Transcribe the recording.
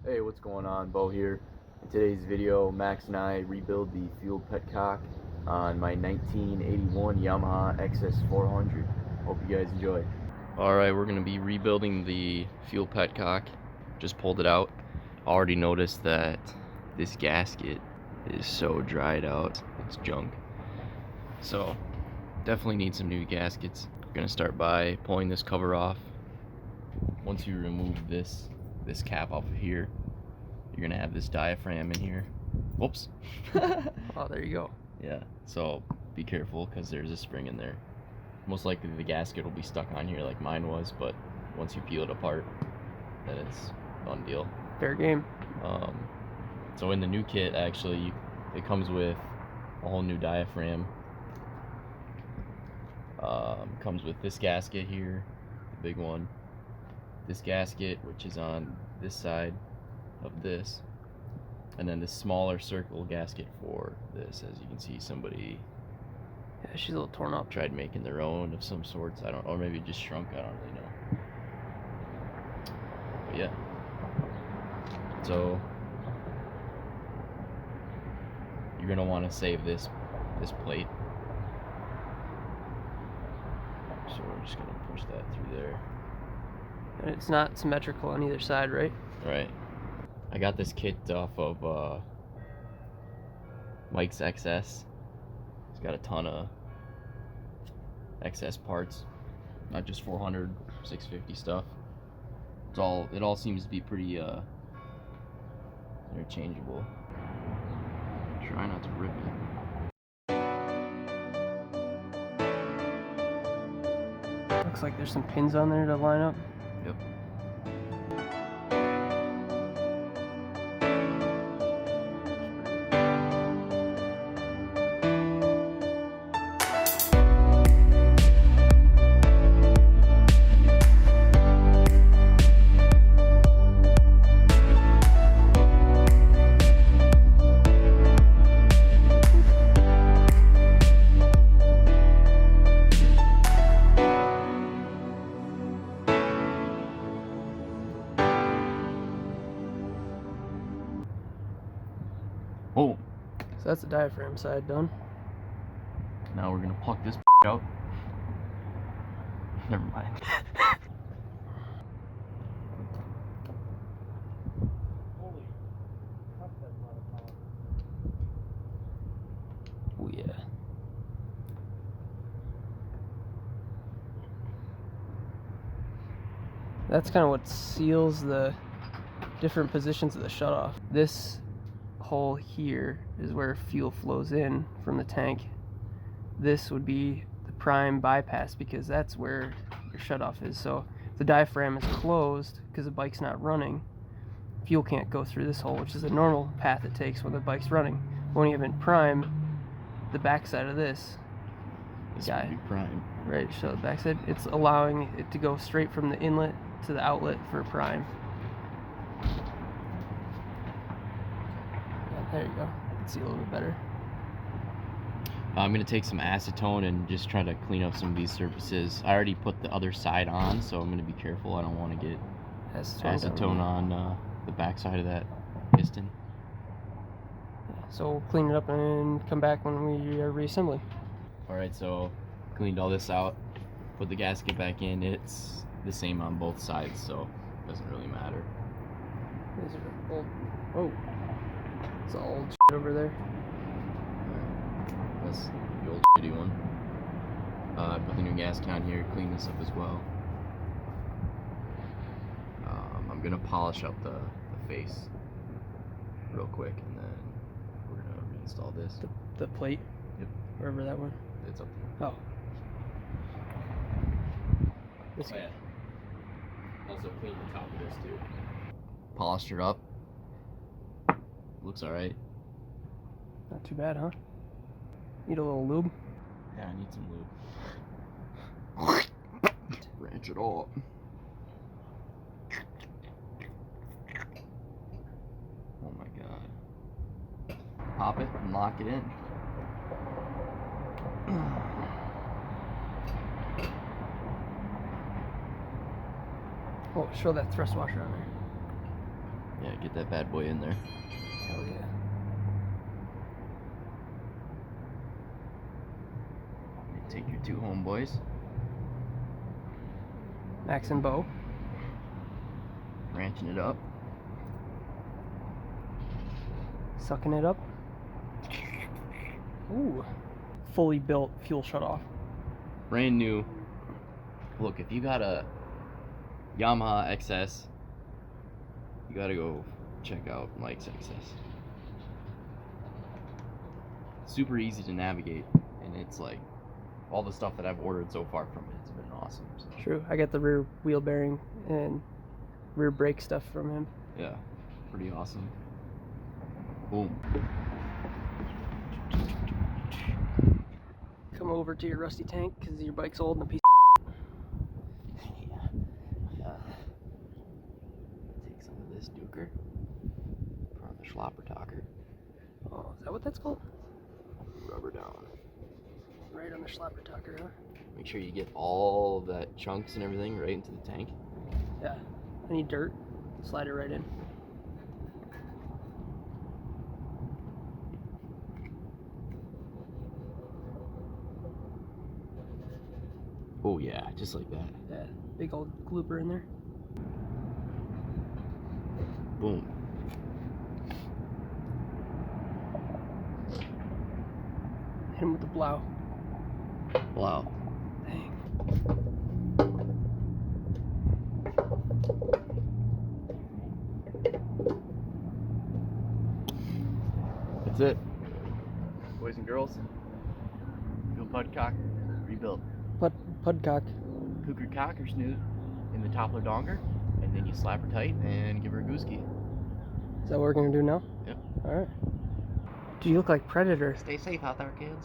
Hey, what's going on? Beau here. In today's video, Max and I rebuild the fuel petcock on my 1981 Yamaha XS400. Hope you guys enjoy. Alright, we're going to be rebuilding the fuel petcock. Just pulled it out. Already noticed that this gasket is so dried out. It's junk. So, definitely need some new gaskets. We're going to start by pulling this cover off. Once you remove this cap off of here, you're gonna have this diaphragm in here. Whoops. Oh, there you go. Yeah, so be careful because there's a spring in there. Most likely the gasket will be stuck on here like mine was, but once you peel it apart, then it's done deal. Fair game. So in the new kit, actually, it comes with a whole new diaphragm. Comes with this gasket here, the big one. This gasket, which is on this side of this, and then this smaller circle gasket for this. As you can see, somebody, yeah, she's a little torn up. Tried making their own of some sorts. I don't, or maybe it just shrunk. I don't really know. But yeah. So you're gonna want to save this plate. So we're just gonna push that through there. And it's not symmetrical on either side, right? Right. I got this kit off of Mike's XS. He's got a ton of XS parts, not just 400, 650 stuff. It all seems to be pretty interchangeable. Try not to rip it. Looks like there's some pins on there to line up. Yep. Oh. So that's the diaphragm side done. Now we're gonna pluck this out. Never mind. Oh yeah. That's kind of what seals the different positions of the shutoff. This hole here is where fuel flows in from the tank. This would be the prime bypass because that's where your shutoff is. So if the diaphragm is closed because the bike's not running, fuel can't go through this hole, which is a normal path it takes when the bike's running. When you have in prime, the backside of this would be prime. Right, so the backside, it's allowing it to go straight from the inlet to the outlet for prime. There you go. You can see a little bit better. I'm going to take some acetone and just try to clean up some of these surfaces. I already put the other side on, so I'm going to be careful. I don't want to get acetone on the back side of that piston. Yeah, so we'll clean it up and come back when we are reassembling. Alright, so cleaned all this out, put the gasket back in. It's the same on both sides, so it doesn't really matter. These are old. Oh. It's all old shit over there. That's the old shitty one. I put the new gasket on here, clean this up as well. I'm gonna polish up the face real quick, and then we're gonna reinstall this. The plate? Yep. Wherever that one? It's up there. Oh. This guy. Yeah. Also clean the top of this too. Polished her up. Looks alright. Not too bad, huh? Need a little lube? Yeah, I need some lube. Ranch it all up. Oh my god. Pop it and lock it in. Oh, show that thrust washer on there. Yeah, get that bad boy in there. Hell yeah. Take your 2 homeboys. Max and Beau. Ranching it up. Sucking it up. Ooh. Fully built fuel shutoff. Brand new. Look, if you got a Yamaha XS, you gotta go check out Mike's XS. Super easy to navigate, and it's like all the stuff that I've ordered so far from it, it's been awesome. So. True. I got the rear wheel bearing and rear brake stuff from him. Yeah, pretty awesome. Boom. Come over to your rusty tank because your bike's old and a piece Take some of this Duker, put on the Schlappertacker, Oh, is that what that's called? rubber down. Right on the Schlappertacker, huh? Make sure you get all that chunks and everything right into the tank. Yeah. Any dirt, slide it right in. Oh yeah, just like that. Yeah, big old glooper in there. Boom. Hit him with the blow. Wow. Dang. That's it. Boys and girls, Fuel Petcock rebuilt. Petcock. Hook her cock or snoot in the Toppler donger, and then you slap her tight and give her a goose key. Is that what we're gonna do now? Yep. Alright. Do you look like Predator? Stay safe out there, kids.